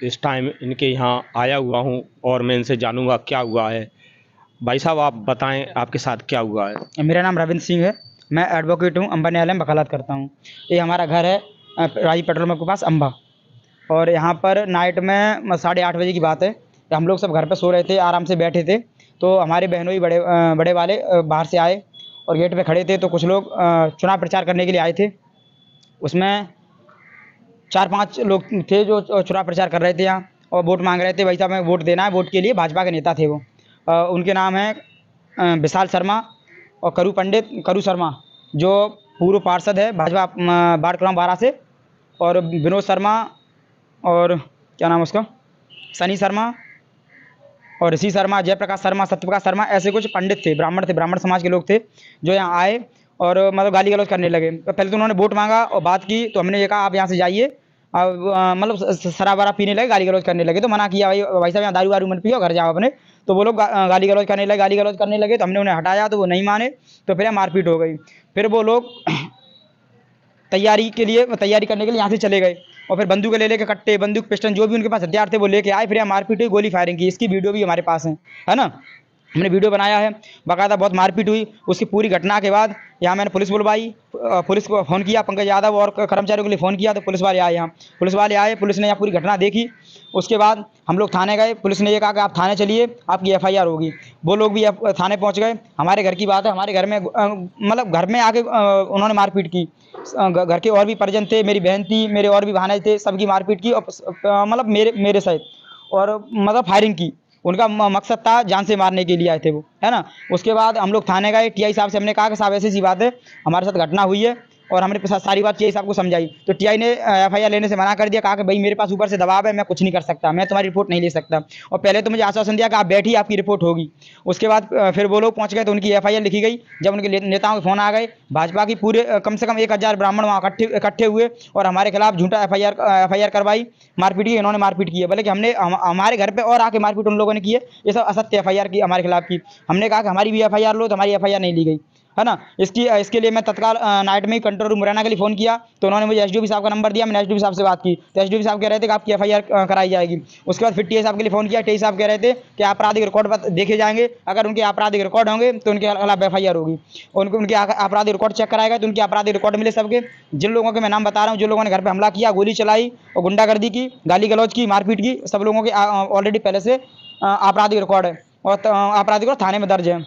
इस टाइम इनके यहाँ आया हुआ हूँ और मैं इनसे जानूंगा क्या हुआ है। भाई साहब, आप बताएं आपके साथ क्या हुआ है। मेरा नाम रविंद्र सिंह है। मैं एडवोकेट हूँ, अम्बा न्यायालय में वकालत करता हूँ। ये हमारा घर है राजी पेट्रोल पंप के पास अम्बा। और यहाँ पर नाइट में 8:30 बजे की बात है। हम लोग सब घर पे सो रहे थे, आराम से बैठे थे, तो हमारे बहनोई बड़े वाले बाहर से आए और गेट पे खड़े थे। तो कुछ लोग चुनाव प्रचार करने के लिए आए थे। उसमें 4-5 लोग थे जो चुनाव प्रचार कर रहे थे यहाँ और वोट मांग रहे थे। भाई साहब हमें वोट देना है। वोट के लिए भाजपा के नेता थे वो। उनके नाम है विशाल शर्मा और करू शर्मा, जो पूर्व पार्षद है भाजपा वार्ड क्रमांक 12 से, और विनोद शर्मा, और क्या नाम उसका, सनी शर्मा और ऋषि शर्मा, जयप्रकाश शर्मा, सत्यप्रकाश शर्मा, ऐसे कुछ पंडित थे, ब्राह्मण समाज के लोग थे जो यहाँ आए और मतलब गाली गलौज करने लगे। तो पहले तो उन्होंने वोट मांगा और बात की, तो हमने ये कहा आप यहाँ से जाइए। अब मतलब शराब वराब पीने लगे, गाली गलौज करने लगे। तो मना किया, भाई साहब यहाँ दारू वारू मत पियो, घर जाओ अपने। तो वो लोग गाली गलौज करने लगे। तो हमने उन्हें हटाया तो वो नहीं माने। तो फिर मारपीट हो गई। फिर वो लोग तैयारी करने के लिए यहाँ से चले गए और फिर बंदूक ले लेके, कट्टे, बंदूक, पिस्टन, जो भी उनके पास हथियार थे वो लेके आए। फिर यहाँ मारपीट हुई, गोली फायरिंग की। इसकी वीडियो भी हमारे पास है ना। हमने वीडियो बनाया है, बाकायदा बहुत मारपीट हुई। उसकी पूरी घटना के बाद यहाँ मैंने पुलिस बुलवाई, पुलिस को फ़ोन किया, पंकज यादव और कर्मचारियों के लिए फ़ोन किया। तो पुलिस वाले आए यहाँ, पुलिस ने यहाँ पूरी घटना देखी। उसके बाद हम लोग थाने गए। पुलिस ने ये कहा कि आप थाने चलिए, आपकी एफआईआर होगी। वो लोग भी थाने पहुँच गए। हमारे घर की बात है, हमारे घर में मतलब घर में आके उन्होंने मारपीट की। घर के और भी परिजन थे, मेरी बहन थी, मेरे और भी भांजे थे, सबकी मारपीट की और मतलब मेरे सहित, और मतलब फायरिंग की। उनका मकसद था जान से मारने के लिए आए थे वो, है ना। उसके बाद हम लोग थाने गए। टीआई साहब से हमने कहा कि साहब ऐसी सी बात है, हमारे साथ घटना हुई है, और हमने सारी बात टीआई साहब को समझाई। तो टीआई ने एफआईआर लेने से मना कर दिया, कहा कि भाई मेरे पास ऊपर से दबाव है, मैं कुछ नहीं कर सकता, मैं तुम्हारी रिपोर्ट नहीं ले सकता। और पहले तो मुझे आश्वासन दिया कि आप बैठिए, आपकी रिपोर्ट होगी। उसके बाद फिर वो लोग पहुँच गए तो उनकी एफआईआर लिखी गई। जब उनके नेताओं के फ़ोन आ गए, भाजपा की पूरे कम से कम 1000 ब्राह्मण वहाँ इकट्ठे हुए और हमारे खिलाफ झूठा एफआईआर करवाई। मारपीट की, इन्होंने मारपीट की है, बोले कि हमने हमारे घर पे और आके मारपीट उन लोगों ने की है। ये सब असत्य एफआईआर की हमारे खिलाफ की। हमने कहा कि हमारी भी एफआईआर लो, तो हमारी एफआईआर नहीं ली गई, है ना। इसके लिए मैं तत्काल नाइट में ही कंट्रोल रूम मुरैना के लिए फ़ोन किया। तो उन्होंने मुझे एसडीओपी साहब का नंबर दिया। मैंने एसडीओपी साहब से बात की तो एसडीओपी साहब कह रहे थे कि आपकी एफआईआर कराई जाएगी। उसके बाद फिर टीआई साहब के लिए फ़ोन किया। टीआई साहब कह रहे थे कि आपराधिक रिकॉर्ड देखे जाएंगे, अगर उनके आपराधिक रिकॉर्ड होंगे तो उनके खिलाफ एफआईआर होगी। उनके आपराधिक रिकॉर्ड चेक कराएगा तो उनके आपराधिक रिकॉर्ड मिले सबके। जिन लोगों के मैं नाम बता रहा हूँ, जो लोगों ने घर पर हमला किया, गोली चलाई और गुंडागर्दी की, गाली गलौज की, मारपीट की, सब लोगों के ऑलरेडी पहले से आपराधिक रिकॉर्ड है और आपराधिक रिकॉर्ड थाने में दर्ज है।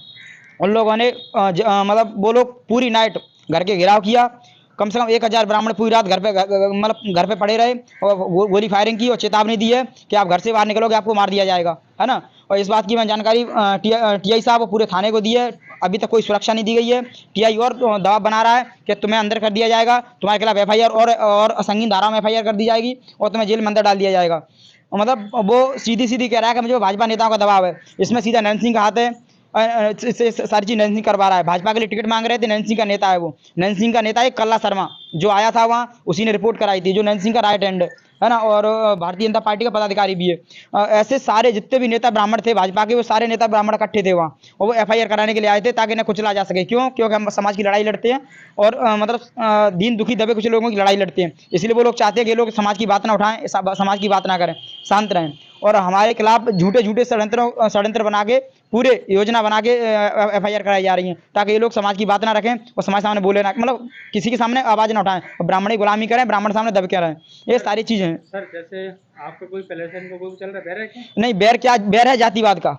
उन लोगों ने मतलब वो लोग पूरी नाइट घर के घेराव किया। कम से कम 1000 ब्राह्मण पूरी रात घर पे पड़े रहे और गोली फायरिंग की और चेतावनी दी है कि आप घर से बाहर निकलोगे आपको मार दिया जाएगा, है ना। और इस बात की मैं जानकारी टीआई साहब और पूरे थाने को दी है। अभी तक कोई सुरक्षा नहीं दी गई है। टीआई और दबाव बना रहा है कि तुम्हें अंदर कर दिया जाएगा, तुम्हारे खिलाफ एफआईआर और संगीन धारा में एफआईआर कर दी जाएगी और तुम्हें जेल में अंदर डाल दिया जाएगा। मतलब वो सीधी कह रहा है कि मुझे भाजपा नेताओं का दबाव है। इसमें सीधा नैन्सी सिंह का हाथ है। इससे सारी चीज़ नैन्सी सिंह करवा रहा है। भाजपा के लिए टिकट मांग रहे थे, नैन्सी सिंह का नेता है वो। नैन्सी सिंह का नेता है कल्ला शर्मा, जो आया था वहाँ, उसी ने रिपोर्ट कराई थी, जो नैन्सी सिंह का राइट हैंड है ना, और भारतीय जनता पार्टी का पदाधिकारी भी है। ऐसे सारे जितने भी नेता ब्राह्मण थे भाजपा के, वो सारे नेता ब्राह्मण इकट्ठे थे वहाँ और वो एफआईआर कराने के लिए आए थे ताकि इन्हें कुचला जा सके। क्यों? क्योंकि हम समाज की लड़ाई लड़ते हैं और मतलब दीन दुखी दबे कुछ लोगों की लड़ाई लड़ते हैं। इसलिए वो लोग चाहते हैं कि ये लोग समाज की बात ना उठाएं, समाज की बात ना करें, शांत रहें और हमारे खिलाफ झूठे षड्यंत्र बना के, पूरे योजना बना के एफआईआर कराई जा रही है ताकि ये लोग समाज की बात ना रखें और समाज सामने बोले ना, मतलब किसी के सामने आवाज़ ना उठाएं और ब्राह्मणी गुलामी करें, ब्राह्मण सामने दब के रहें। ये सारी चीज़ें हैं। सर जैसे आपका कोई पहले से इनको कोई चल रहा है, बैर है क्या? नहीं, बैर क्या, बैर है जातिवाद का।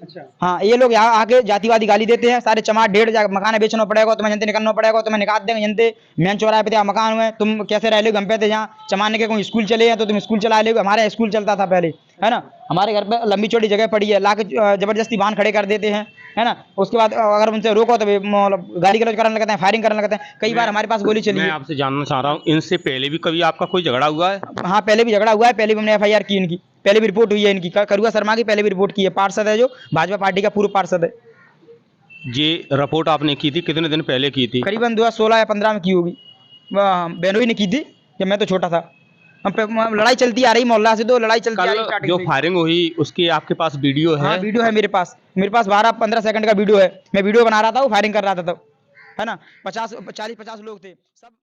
अच्छा। हाँ, ये लोग यहाँ आके जातिवादी गाली देते हैं। सारे चमार 1.5 मकान बेचना पड़ेगा, तुम्हें जनते निकलना पड़ेगा, तुम्हें निकाल देंगे जनते। मेन चौराहे पे मकान हुए, तुम कैसे रह लोगे? हम पे थे जहाँ चमारने के कोई स्कूल चले हैं तो तुम स्कूल चला लोगे। हमारे स्कूल चलता था पहले, है ना। हमारे घर पे लंबी चौड़ी जगह पड़ी है, लाके जबरदस्ती वाहन खड़े कर देते हैं, है ना। उसके बाद अगर उनसे रोको तो मतलब गाली गलौज करने लगते हैं, फायरिंग करने लगते हैं। कई बार हमारे पास गोली चली है। मैं आपसे जानना चाह रहा हूँ, इनसे पहले भी कभी आपका कोई झगड़ा हुआ है? हाँ, पहले भी झगड़ा हुआ है। पहले भी हमने एफआईआर की इनकी, पहले भी रिपोर्ट हुई है इनकी। करुआ शर्मा की पहले भी रिपोर्ट की है। पार्षद है जो भाजपा पार्टी का पूर्व पार्षद है। ये रिपोर्ट आपने की थी कितने दिन पहले की थी? करीबन 2016 या 15 में की होगी। बहनोई ने की थी जब मैं तो छोटा था। लड़ाई चलती आ रही मोहल्ला से, तो लड़ाई चलती आ रही कल जो फायरिंग हुई उसकी आपके पास वीडियो है? हाँ, वीडियो है मेरे पास। 12-15 सेकंड का वीडियो है। मैं वीडियो बना रहा था, वो फायरिंग कर रहा था तब, है ना। 40-50 लोग थे सब।